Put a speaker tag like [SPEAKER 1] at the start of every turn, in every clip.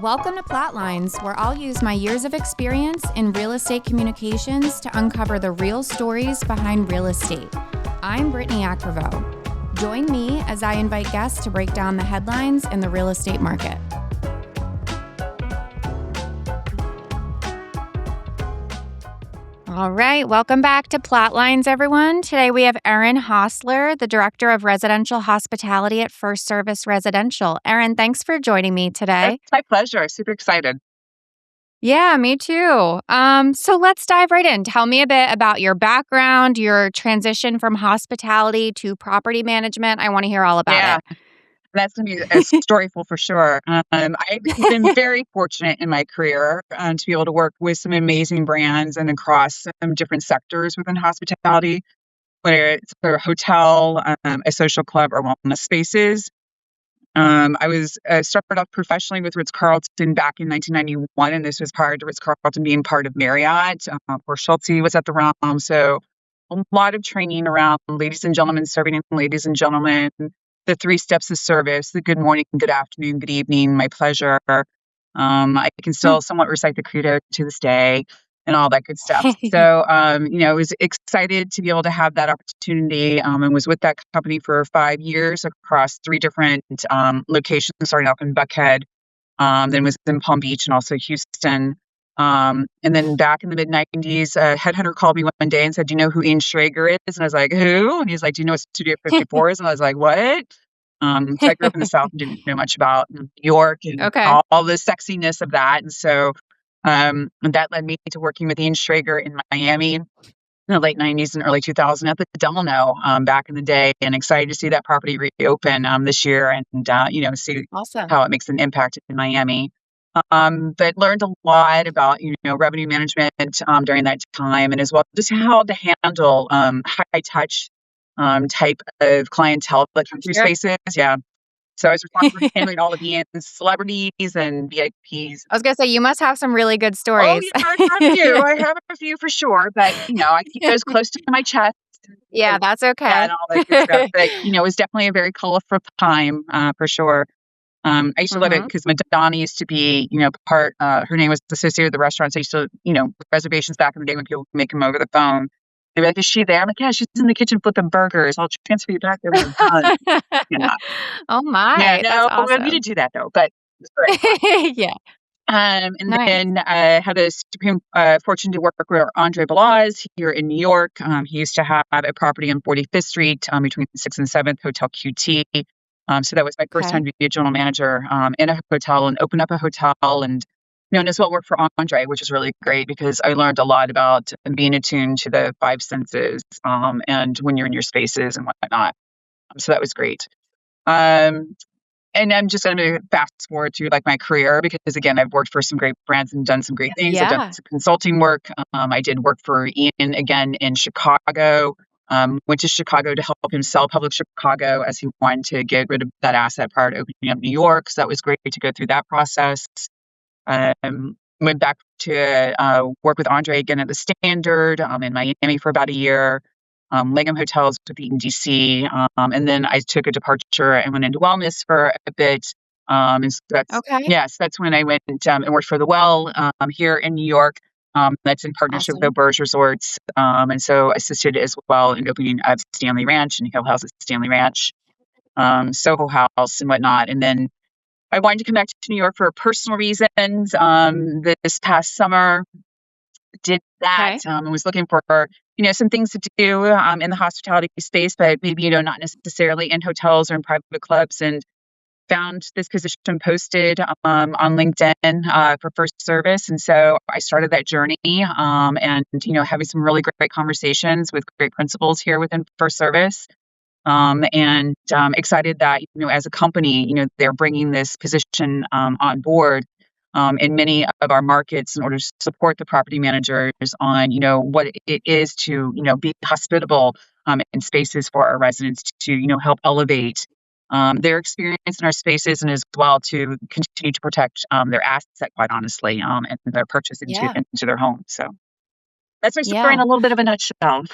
[SPEAKER 1] Welcome to PlotLines, where I'll use my years of experience in real estate communications to uncover the real stories behind real estate. I'm Britni Akrevo. Join me as I invite guests to break down the headlines in the real estate market. All right, welcome back to PlotLines, everyone. Today we have Erin Hosler, the Director of Residential Hospitality at FirstService Residential. Erin, thanks for joining me today.
[SPEAKER 2] It's my pleasure. Super excited.
[SPEAKER 1] Yeah, me too. So let's dive right in. Tell me a bit about your background, your transition from hospitality to property management. I want to hear all about it.
[SPEAKER 2] That's going to be a storyful for sure. I've been very fortunate in my career to be able to work with some amazing brands and across some different sectors within hospitality, whether it's a hotel, a social club, or wellness spaces. I was started off professionally with Ritz-Carlton back in 1991, and this was prior to Ritz-Carlton being part of Marriott, where Schulte was at the realm. So a lot of training around ladies and gentlemen, serving ladies and gentlemen, the 3 steps of service, the good morning, good afternoon, good evening, my pleasure. I can still somewhat recite the credo to this day and all that good stuff. So, I was excited to be able to have that opportunity and was with that company for 5 years across 3 different locations, starting off in Buckhead, then was in Palm Beach and also Houston. And then back in the mid-90s, a headhunter called me one day and said, "Do you know who Ian Schrager is?" And I was like, "Who?" And he's like, "Do you know what Studio 54 is?" And I was like, "What?" So I grew up in the South and didn't know much about New York and all the sexiness of that. And so that led me to working with Ian Schrager in Miami in the late 90s and early 2000s at the Delano back in the day, and excited to see that property reopen this year and, see how it makes an impact in Miami. But learned a lot about, revenue management during that time, and as well just how to handle high touch type of clientele, like through spaces. Yeah. So I was responsible for handling all of Ian's celebrities and VIPs.
[SPEAKER 1] I was going to say, you must have some really good stories.
[SPEAKER 2] Oh, yeah, I have a few for sure, but, I keep those close to my chest.
[SPEAKER 1] Yeah, that's okay.
[SPEAKER 2] And all that good stuff. But, it was definitely a very colorful time for sure. I used to love it because Madonna used to be, part, her name was associated with the restaurants. I used to, reservations back in the day when people would make them over the phone. They'd be like, "Is she there?" I'm like, "Yeah, she's in the kitchen flipping burgers. I'll transfer you back there when I'm done."
[SPEAKER 1] Oh my.
[SPEAKER 2] Yeah, no,
[SPEAKER 1] awesome.
[SPEAKER 2] we didn't do that though, but
[SPEAKER 1] yeah.
[SPEAKER 2] And then I had the supreme fortune to work with Andre Balazs here in New York. He used to have a property on 45th Street between 6th and 7th, Hotel QT. So that was my first time to be a general manager in a hotel and open up a hotel, and and as well work for Andre, which is really great because I learned a lot about being attuned to the 5 senses and when you're in your spaces and whatnot. So that was great. And I'm just going to fast forward to my career because again, I've worked for some great brands and done some great things. I've done some consulting work. I did work for Ian again in Chicago. Went to Chicago to help him sell Public Chicago as he wanted to get rid of that asset prior to opening up New York. So that was great to go through that process. Went back to work with Andre again at the Standard in Miami for about a year. Langham Hotels with Eaton DC. And then I took a departure and went into wellness for a bit. And so that's, so that's when I went and worked for The Well here in New York. That's in partnership with Auberge Resorts. And so assisted as well in opening up Stanley Ranch and Hill House at Stanley Ranch, Soho House and whatnot. And then I wanted to come back to New York for personal reasons. This past summer, did that and was looking for some things to do in the hospitality space, but maybe not necessarily in hotels or in private clubs, and found this position posted on LinkedIn for FirstService. And so I started that journey and having some really great conversations with great principals here within FirstService. And excited that as a company they're bringing this position on board in many of our markets in order to support the property managers on, what it is to, be hospitable in spaces for our residents to, help elevate their experience in our spaces, and as well to continue to protect their asset, quite honestly, and their purchase into their home. So that's my story in a little bit of a nutshell.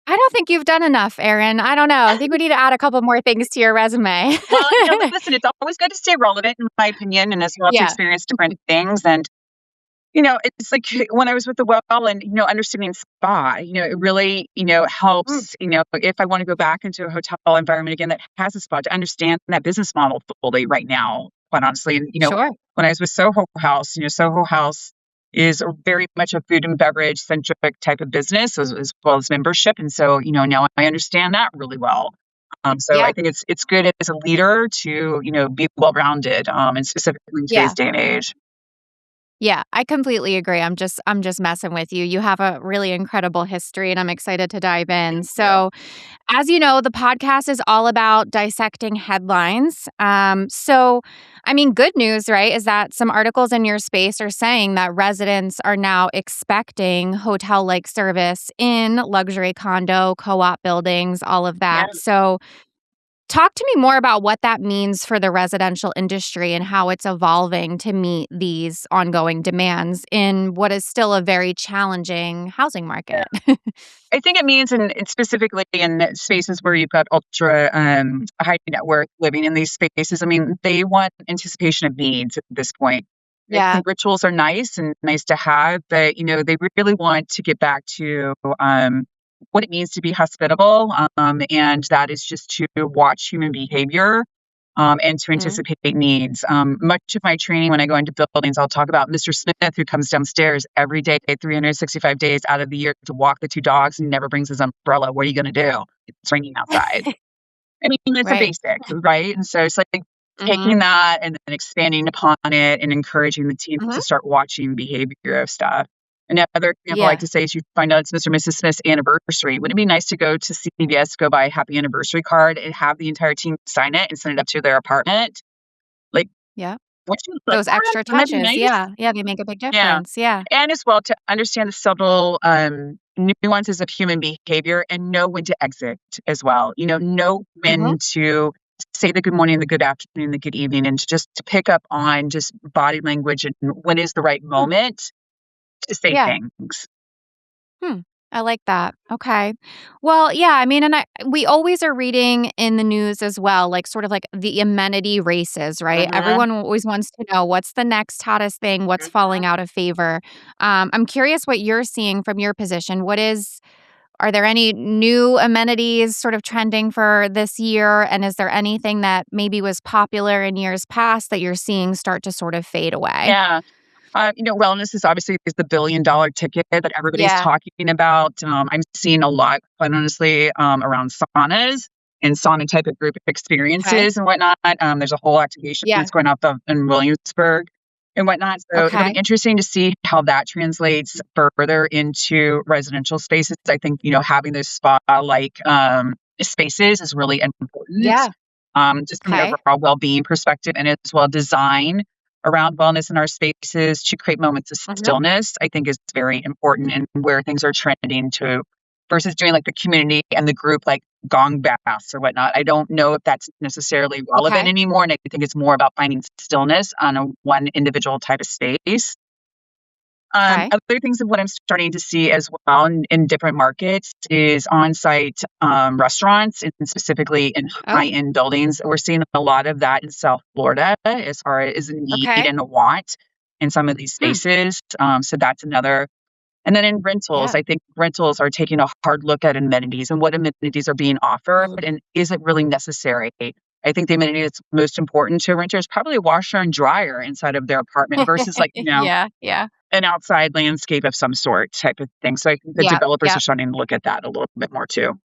[SPEAKER 1] I don't think you've done enough, Erin. I don't know. I think we need to add a couple more things to your resume.
[SPEAKER 2] Well, listen, it's always good to stay relevant, in my opinion, and as well to
[SPEAKER 1] Yeah.
[SPEAKER 2] experience different things. And it's like when I was with the well and, understanding spa, it really,
[SPEAKER 1] Mm,
[SPEAKER 2] helps, if I want to go back into a hotel environment again that has a spa, to understand that business model fully right now, quite honestly. And,
[SPEAKER 1] sure.
[SPEAKER 2] when I was with Soho House, Soho House is very much a food and beverage centric type of business as well as membership. And so, now I understand that really well. So I
[SPEAKER 1] Yeah.
[SPEAKER 2] think it's good as a leader to, be well rounded, and specifically in today's
[SPEAKER 1] Yeah.
[SPEAKER 2] day and age.
[SPEAKER 1] Yeah, I completely agree. I'm just messing with you. You have a really incredible history and I'm excited to dive in.
[SPEAKER 2] Thank you.
[SPEAKER 1] So, as you know, the podcast is all about dissecting headlines. So I mean, good news, right, is that some articles in your space are saying that residents are now expecting hotel-like service in luxury condo, co-op buildings, all of
[SPEAKER 2] Yeah.
[SPEAKER 1] that. So, talk to me more about what that means for the residential industry and how it's evolving to meet these ongoing demands in what is still a very challenging housing market.
[SPEAKER 2] I think it means, specifically in spaces where you've got ultra high net worth living in these spaces. I mean, they want anticipation of needs at this point. I
[SPEAKER 1] Yeah.
[SPEAKER 2] think rituals are nice and nice to have, but they really want to get back to what it means to be hospitable, and that is just to watch human behavior, and to
[SPEAKER 1] Mm.
[SPEAKER 2] anticipate needs. Much of my training when I go into buildings, I'll talk about Mr. Smith, who comes downstairs every day, 365 days out of the year to walk the two dogs and never brings his umbrella. What are you going to do? It's raining outside. I mean, it's a
[SPEAKER 1] Right.
[SPEAKER 2] basic, right? And so it's like
[SPEAKER 1] Mhm.
[SPEAKER 2] taking that and then expanding upon it and encouraging the team
[SPEAKER 1] Mhm.
[SPEAKER 2] to start watching behavior of stuff. Another example I like
[SPEAKER 1] Yeah.
[SPEAKER 2] to say is you find out it's Mr. and Mrs. Smith's anniversary. Wouldn't it be nice to go to CVS, go buy a happy anniversary card and have the entire team sign it and send it up to their apartment? Like,
[SPEAKER 1] Yeah.
[SPEAKER 2] would you love
[SPEAKER 1] Those
[SPEAKER 2] that?
[SPEAKER 1] extra
[SPEAKER 2] Wouldn't that be
[SPEAKER 1] touches.
[SPEAKER 2] nice?
[SPEAKER 1] Yeah. Yeah, they make a big
[SPEAKER 2] Yeah.
[SPEAKER 1] difference. Yeah.
[SPEAKER 2] And as well to understand the subtle nuances of human behavior and know when to exit as well. Know
[SPEAKER 1] Mhm.
[SPEAKER 2] when to say the good morning, the good afternoon, the good evening, and to pick up on just body language and when is the right
[SPEAKER 1] Hmm.
[SPEAKER 2] moment to say
[SPEAKER 1] Yeah.
[SPEAKER 2] things.
[SPEAKER 1] Hmm. I like that. Okay. Well, yeah, I mean, and we always are reading in the news as well, like sort of like the amenity races, right?
[SPEAKER 2] Hmm.
[SPEAKER 1] Everyone always wants to know what's the next hottest thing, what's falling out of favor. I'm curious what you're seeing from your position. Are there any new amenities sort of trending for this year? And is there anything that maybe was popular in years past that you're seeing start to sort of fade away?
[SPEAKER 2] Yeah. Wellness is the $1 billion ticket that everybody's
[SPEAKER 1] Yeah.
[SPEAKER 2] talking about. I'm seeing a lot, quite honestly, around saunas and sauna type of group
[SPEAKER 1] Okay.
[SPEAKER 2] experiences and whatnot. There's a whole activation
[SPEAKER 1] Yeah.
[SPEAKER 2] that's going up in Williamsburg and whatnot. So it'll be
[SPEAKER 1] Okay.
[SPEAKER 2] interesting to see how that translates further into residential spaces. I think, having those spa like spaces is really important,
[SPEAKER 1] Yeah.
[SPEAKER 2] just from an
[SPEAKER 1] Okay.
[SPEAKER 2] overall well being perspective and as well design around wellness in our spaces to create moments of
[SPEAKER 1] Mhm.
[SPEAKER 2] stillness, I think is very important and where things are trending to versus doing like the community and the group like gong baths or whatnot. I don't know if that's necessarily relevant
[SPEAKER 1] Okay.
[SPEAKER 2] anymore. And I think it's more about finding stillness on a one individual type of space.
[SPEAKER 1] Okay.
[SPEAKER 2] Other things of what I'm starting to see as well in different markets is on-site restaurants, and specifically in
[SPEAKER 1] Oh,
[SPEAKER 2] high-end buildings. We're seeing a lot of that in South Florida as far as a need
[SPEAKER 1] okay.
[SPEAKER 2] and a want in some of these
[SPEAKER 1] Hmm.
[SPEAKER 2] spaces. So that's another. And then in rentals,
[SPEAKER 1] Yeah.
[SPEAKER 2] I think rentals are taking a hard look at amenities and what amenities are being offered
[SPEAKER 1] Mm.
[SPEAKER 2] and is it really necessary? I think the amenity that's most important to a renter is probably a washer and dryer inside of their apartment versus like,
[SPEAKER 1] Yeah. Yeah.
[SPEAKER 2] an outside landscape of some sort type of thing. So I think the
[SPEAKER 1] Yep.
[SPEAKER 2] developers are
[SPEAKER 1] Yep.
[SPEAKER 2] starting to look at that a little bit more too.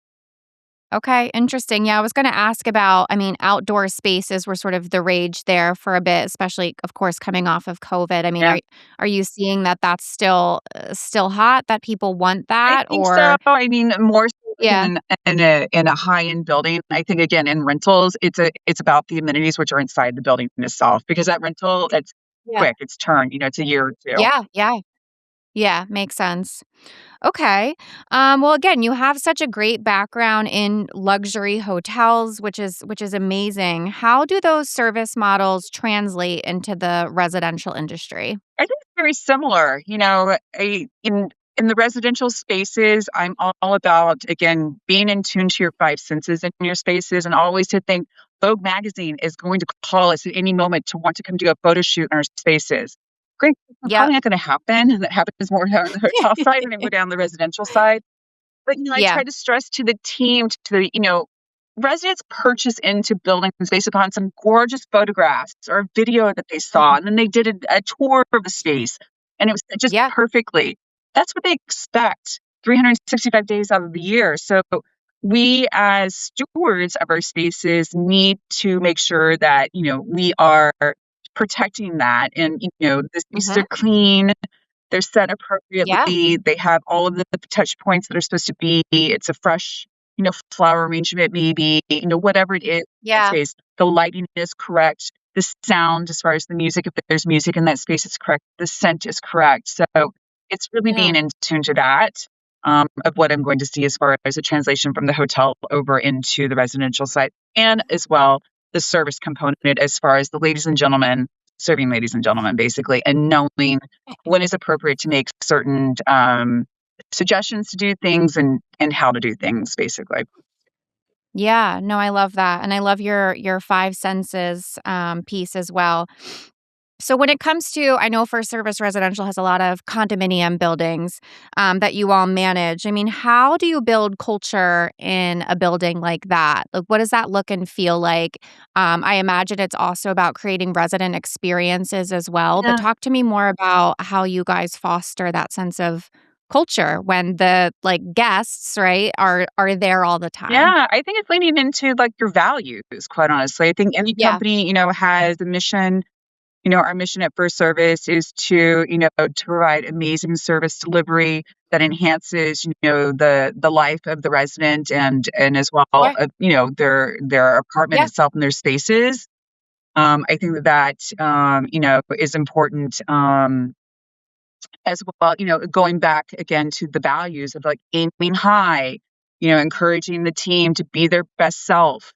[SPEAKER 1] Okay, interesting. Yeah, I was going to ask about, I mean, outdoor spaces were sort of the rage there for a bit, especially, of course, coming off of COVID. I mean,
[SPEAKER 2] Yeah,
[SPEAKER 1] are you seeing that that's still hot, that people want
[SPEAKER 2] I
[SPEAKER 1] that,
[SPEAKER 2] think so.
[SPEAKER 1] or
[SPEAKER 2] I mean, more so like
[SPEAKER 1] yeah,
[SPEAKER 2] in a high end building. I think again in rentals, it's about the amenities which are inside the building itself because that rental it's
[SPEAKER 1] yeah,
[SPEAKER 2] quick, it's turned. It's a year or two.
[SPEAKER 1] yeah, yeah, yeah, makes sense. Okay. Well, again, you have such a great background in luxury hotels, which is amazing. How do those service models translate into the residential industry?
[SPEAKER 2] I think it's very similar. In In the residential spaces, I'm all about, again, being in tune to your five senses in your spaces, and always to think Vogue magazine is going to call us at any moment to want to come do a photo shoot in our spaces. Great.
[SPEAKER 1] Yep.
[SPEAKER 2] Probably not going to happen. That happens more on the hotel side than it would down the residential side. But, I
[SPEAKER 1] Yeah.
[SPEAKER 2] try to stress to the team, to the, residents purchase into buildings based upon some gorgeous photographs or a video that they saw,
[SPEAKER 1] Mhm.
[SPEAKER 2] and then they did a tour of the space, and it was just
[SPEAKER 1] Yeah.
[SPEAKER 2] perfectly. That's what they expect 365 days out of the year. So we as stewards of our spaces need to make sure that, we are protecting that, and, the spaces
[SPEAKER 1] Mhm.
[SPEAKER 2] are clean, they're set
[SPEAKER 1] Yeah.
[SPEAKER 2] appropriately. They have all of the touch points that are supposed to be. It's a fresh, flower arrangement, maybe, whatever it is in that
[SPEAKER 1] Yeah.
[SPEAKER 2] space. The lighting is correct. The sound, as far as the music, if there's music in that space, it's correct. The scent is correct. So it's really being
[SPEAKER 1] Yeah.
[SPEAKER 2] in tune to that, of what I'm going to see as far as a translation from the hotel over into the residential side, and as well the service component as far as the ladies and gentlemen serving ladies and gentlemen, basically, and knowing when is appropriate to make certain suggestions to do things, and how to do things, basically.
[SPEAKER 1] Yeah, no, I love that, and I love your five senses, piece as well. So when it comes to, I know FirstService Residential has a lot of condominium buildings, that you all manage. I mean, how do you build culture in a building like that? Like, what does that look and feel like? I imagine it's also about creating resident experiences as well, but
[SPEAKER 2] Yeah.
[SPEAKER 1] talk to me more about how you guys foster that sense of culture when the, like, guests, right, are there all the time.
[SPEAKER 2] Yeah, I think it's leaning into, like, your values, quite honestly. I think any
[SPEAKER 1] Yeah.
[SPEAKER 2] company, has a mission. Our mission at First Service is to provide amazing service delivery that enhances, the life of the resident, and as well,
[SPEAKER 1] Sure.
[SPEAKER 2] their apartment
[SPEAKER 1] Yeah.
[SPEAKER 2] itself and their spaces. I think that, is important, as well, going back again to the values of, like, aiming high, encouraging the team to be their best self,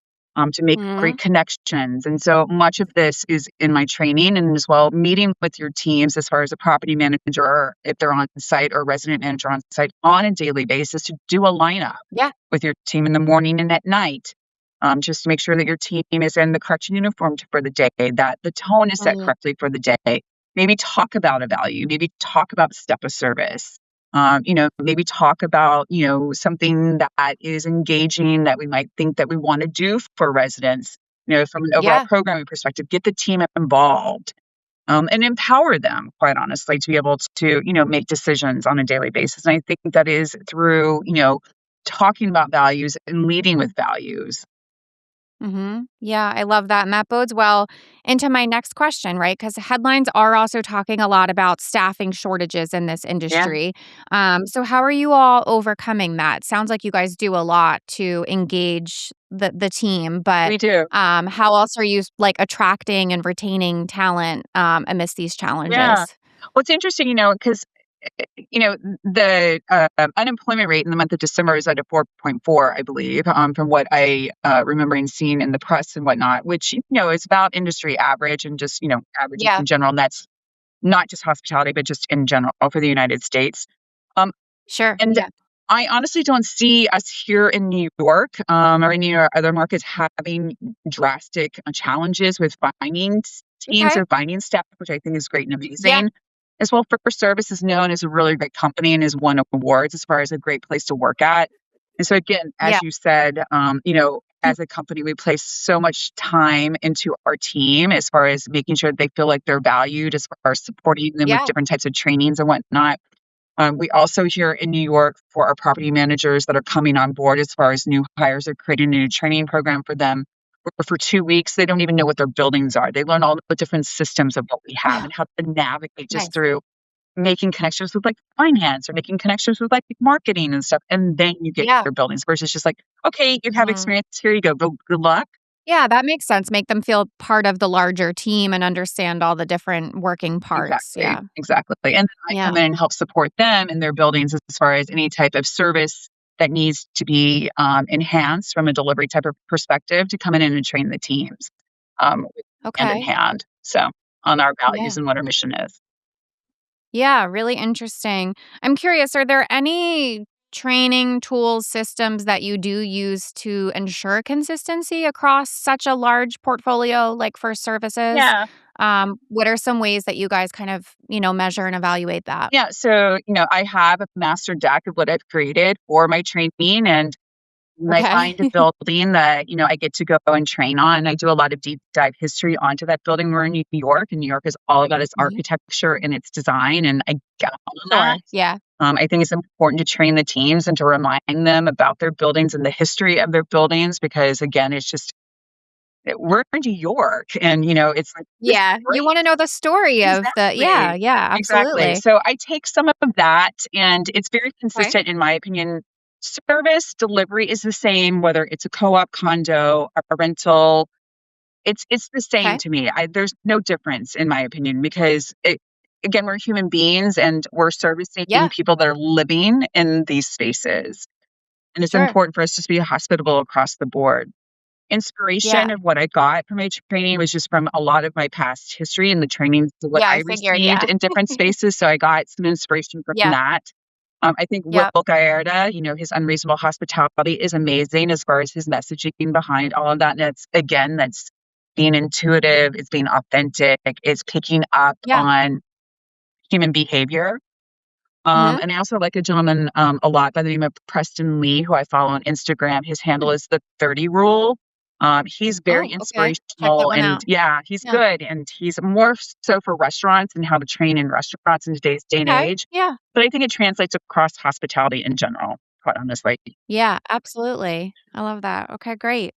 [SPEAKER 2] to make great
[SPEAKER 1] Mhm.
[SPEAKER 2] connections. And so much of this is in my training, and as well meeting with your teams as far as a property manager, or if they're on site, or resident manager on site on a daily basis, to do a lineup
[SPEAKER 1] Yeah.
[SPEAKER 2] with your team in the morning and at night. Just to make sure that your team is in the correct uniform for the day, that the tone is set
[SPEAKER 1] Mhm.
[SPEAKER 2] correctly for the day. Maybe talk about a value, maybe talk about the step of service. Maybe talk about, something that is engaging that we might think that we want to do for residents, from an overall
[SPEAKER 1] Yeah.
[SPEAKER 2] programming perspective. Get the team involved, and empower them, quite honestly, to be able to, make decisions on a daily basis. And I think that is through, talking about values and leading with values.
[SPEAKER 1] Mhm. Yeah, I love that, and that bodes well into my next question, right? Because headlines are also talking a lot about staffing shortages in this
[SPEAKER 2] Yeah,
[SPEAKER 1] industry. So how are you all overcoming that? Sounds like you guys do a lot to engage the team, but,
[SPEAKER 2] we do.
[SPEAKER 1] how else are you, like, attracting and retaining talent, amidst these
[SPEAKER 2] Yeah.
[SPEAKER 1] challenges?
[SPEAKER 2] Well, it's interesting, because the unemployment rate in the month of December is at a 4.4, I believe, from what I remember and seeing in the press and whatnot, which, is about industry average, and just, average
[SPEAKER 1] Yeah.
[SPEAKER 2] in general. And that's not just hospitality, but just in general for the United States. Um,
[SPEAKER 1] Sure.
[SPEAKER 2] and
[SPEAKER 1] Yeah.
[SPEAKER 2] I honestly don't see us here in New York, or any of our other markets, having drastic challenges with finding teams
[SPEAKER 1] Okay.
[SPEAKER 2] or finding staff, which I think is great and
[SPEAKER 1] Yeah.
[SPEAKER 2] amazing. As well, First Service is known as a really great company and has won awards as far as a great place to work at. And so, again,
[SPEAKER 1] Yeah.
[SPEAKER 2] as you said, as a company, we place so much time into our team as far as making sure they feel like they're valued, as far as supporting them with
[SPEAKER 1] Yeah.
[SPEAKER 2] different types of trainings and whatnot. We also here in New York, for our property managers that are coming on board, as far as new hires, are creating a new training program for them. Where for 2 weeks, they don't even know what their buildings are. They learn all the different systems of what we have, and how to navigate just
[SPEAKER 1] Nice.
[SPEAKER 2] through making connections with, like, finance, or making connections with, like, marketing and stuff. And then you get
[SPEAKER 1] Yeah.
[SPEAKER 2] their buildings, versus just like, okay, you have
[SPEAKER 1] Mhm.
[SPEAKER 2] experience. Here you go. Go. Good luck.
[SPEAKER 1] Yeah, that makes sense. Make them feel part of the larger team and understand all the different working parts.
[SPEAKER 2] Exactly,
[SPEAKER 1] Yeah.
[SPEAKER 2] exactly, and I
[SPEAKER 1] Yeah.
[SPEAKER 2] come in and help support them in their buildings as far as any type of service that needs to be, enhanced from a delivery type of perspective, to come in and train the teams, hand in
[SPEAKER 1] Okay.
[SPEAKER 2] hand, so, on our values
[SPEAKER 1] Yeah.
[SPEAKER 2] and what our mission is.
[SPEAKER 1] Yeah, really interesting. I'm curious, are there any training tools, systems that you do use to ensure consistency across such a large portfolio like First Services?
[SPEAKER 2] Yeah.
[SPEAKER 1] What are some ways that you guys kind of, measure and evaluate that?
[SPEAKER 2] Yeah. So, I have a master deck of what I've created for my training. And when I
[SPEAKER 1] Okay.
[SPEAKER 2] find a building that, I get to go and train on, I do a lot of deep dive history onto that building. We're in New York, and New York is all about its
[SPEAKER 1] Mhm.
[SPEAKER 2] architecture and its design. And I get all of that.
[SPEAKER 1] Sure. Yeah.
[SPEAKER 2] I think it's important to train the teams and to remind them about their buildings and the history of their buildings, because again, it's just we're in New York, and it's like this is
[SPEAKER 1] Yeah. You
[SPEAKER 2] great.
[SPEAKER 1] want to know the story of
[SPEAKER 2] Exactly.
[SPEAKER 1] yeah,
[SPEAKER 2] Exactly.
[SPEAKER 1] absolutely.
[SPEAKER 2] So I take some of that, and it's very
[SPEAKER 1] Okay.
[SPEAKER 2] consistent in my opinion. Service delivery is the same, whether it's a co-op condo, a rental. It's the same
[SPEAKER 1] Okay.
[SPEAKER 2] to me. There's no difference in my opinion, because again, we're human beings and we're servicing
[SPEAKER 1] Yeah.
[SPEAKER 2] people that are living in these spaces. And it's
[SPEAKER 1] Sure.
[SPEAKER 2] important for us to be hospitable across the board.
[SPEAKER 1] Yeah.
[SPEAKER 2] Inspiration of what I got from my training was just from a lot of my past history and the trainings of what
[SPEAKER 1] Yeah,
[SPEAKER 2] I
[SPEAKER 1] I figured.
[SPEAKER 2] received
[SPEAKER 1] Yeah.
[SPEAKER 2] in different spaces. So I got some inspiration from
[SPEAKER 1] Yeah.
[SPEAKER 2] that. I think Will
[SPEAKER 1] Yep.
[SPEAKER 2] Gallardo, his unreasonable hospitality is amazing as far as his messaging behind all of that. And that's being intuitive, it's being authentic, it's picking up
[SPEAKER 1] Yeah.
[SPEAKER 2] on human behavior.
[SPEAKER 1] Hmm.
[SPEAKER 2] And I also like a gentleman a lot by the name of Preston Lee, who I follow on Instagram. His handle is the 30 rule. He's very
[SPEAKER 1] Oh, okay. Check that
[SPEAKER 2] inspirational,
[SPEAKER 1] one
[SPEAKER 2] and
[SPEAKER 1] out.
[SPEAKER 2] yeah, he's
[SPEAKER 1] Yeah.
[SPEAKER 2] good. And he's more so for restaurants and how to train in restaurants in today's day and
[SPEAKER 1] Okay.
[SPEAKER 2] age.
[SPEAKER 1] Yeah.
[SPEAKER 2] But I think it translates across hospitality in general, quite honestly.
[SPEAKER 1] Yeah, absolutely. I love that. Okay, great.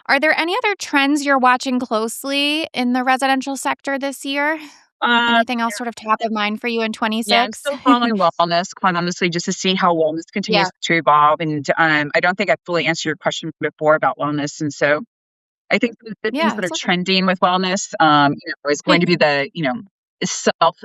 [SPEAKER 1] Are there any other trends you're watching closely in the residential sector this year?
[SPEAKER 2] Um,
[SPEAKER 1] Anything else sort of top of mind for you in
[SPEAKER 2] yeah, I'm
[SPEAKER 1] 26?
[SPEAKER 2] still following wellness, quite honestly, just to see how wellness
[SPEAKER 1] Yeah.
[SPEAKER 2] continues to evolve. And I don't think I fully answered your question before about wellness. And so I think the things
[SPEAKER 1] Yeah,
[SPEAKER 2] that are
[SPEAKER 1] it's okay.
[SPEAKER 2] trending with wellness, is going to be the, self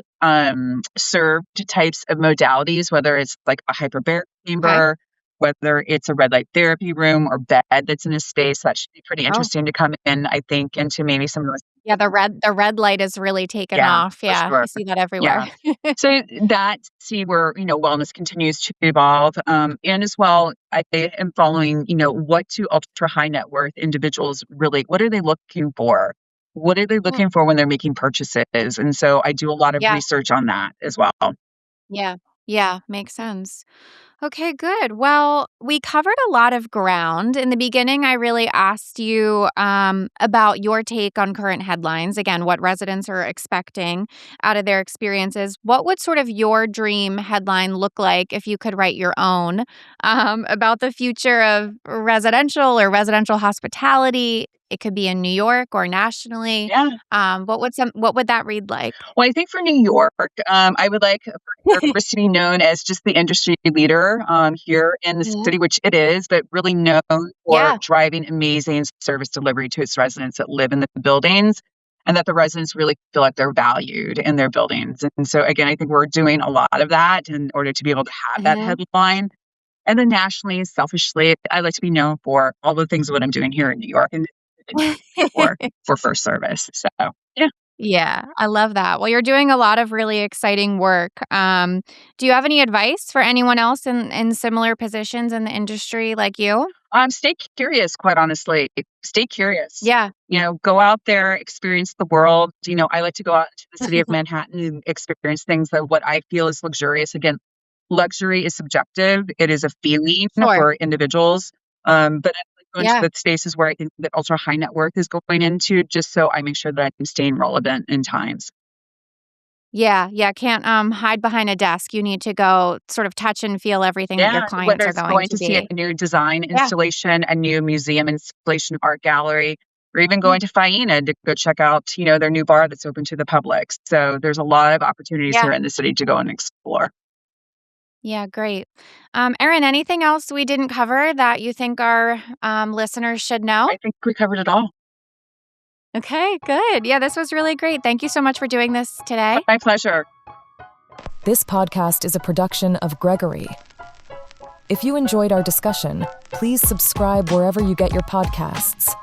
[SPEAKER 2] served types of modalities, whether it's like a hyperbaric
[SPEAKER 1] Okay.
[SPEAKER 2] chamber, whether it's a red light therapy room or bed that's in a space. That should be pretty
[SPEAKER 1] Oh,
[SPEAKER 2] interesting to come in, I think, into maybe some of those.
[SPEAKER 1] yeah, the red light is really taken
[SPEAKER 2] Yeah,
[SPEAKER 1] off.
[SPEAKER 2] for
[SPEAKER 1] Yeah, I
[SPEAKER 2] sure.
[SPEAKER 1] see that everywhere.
[SPEAKER 2] Yeah. So that see where, wellness continues to evolve. And as well, I am following, what do ultra high net worth individuals really, what are they looking for? What are they
[SPEAKER 1] Hmm.
[SPEAKER 2] looking for when they're making purchases? And so I do a lot of
[SPEAKER 1] Yeah,
[SPEAKER 2] research on that as well.
[SPEAKER 1] yeah, yeah, makes sense. Okay, good. Well, we covered a lot of ground. In the beginning, I really asked you about your take on current headlines. Again, what residents are expecting out of their experiences. What would sort of your dream headline look like if you could write your own about the future of residential hospitality? It could be in New York or nationally.
[SPEAKER 2] Yeah.
[SPEAKER 1] What would that read like?
[SPEAKER 2] Well, I think for New York, I would like for service to be known as just the industry leader here in the
[SPEAKER 1] Mhm.
[SPEAKER 2] city, which it is, but really known for
[SPEAKER 1] Yeah.
[SPEAKER 2] driving amazing service delivery to its residents that live in the buildings, and that the residents really feel like they're valued in their buildings. And so, again, I think we're doing a lot of that in order to be able to have that
[SPEAKER 1] Mhm.
[SPEAKER 2] headline. And then nationally, selfishly, I like to be known for all the things of what I'm doing here in New York and for First Service. So, yeah.
[SPEAKER 1] Yeah, I love that. Well, you're doing a lot of really exciting work. Do you have any advice for anyone else in similar positions in the industry like you?
[SPEAKER 2] Stay curious, quite honestly. Stay curious.
[SPEAKER 1] Yeah.
[SPEAKER 2] Go out there, experience the world. I like to go out to the city of Manhattan and experience things that what I feel is luxurious. Again, luxury is subjective. It is a feeling
[SPEAKER 1] Sure.
[SPEAKER 2] for individuals. But I like going to
[SPEAKER 1] Yeah.
[SPEAKER 2] the spaces where I think that ultra high net worth is going into, just so I make sure that I'm staying relevant in times.
[SPEAKER 1] Yeah, yeah, can't, hide behind a desk. You need to go sort of touch and feel everything that your
[SPEAKER 2] Yeah,
[SPEAKER 1] clients
[SPEAKER 2] whether
[SPEAKER 1] are
[SPEAKER 2] it's
[SPEAKER 1] going
[SPEAKER 2] going
[SPEAKER 1] to
[SPEAKER 2] to see
[SPEAKER 1] be.
[SPEAKER 2] a new design
[SPEAKER 1] Yeah.
[SPEAKER 2] installation, a new museum installation, art gallery, or even
[SPEAKER 1] Mm.
[SPEAKER 2] going to Faena to go check out, their new bar that's open to the public. So there's a lot of opportunities
[SPEAKER 1] Yeah.
[SPEAKER 2] here in the city to go and explore.
[SPEAKER 1] Yeah, great. Erin, anything else we didn't cover that you think our, listeners should know?
[SPEAKER 2] I think we covered it all.
[SPEAKER 1] Okay, good. Yeah, this was really great. Thank you so much for doing this today.
[SPEAKER 2] My pleasure.
[SPEAKER 3] This podcast is a production of Gregory. If you enjoyed our discussion, please subscribe wherever you get your podcasts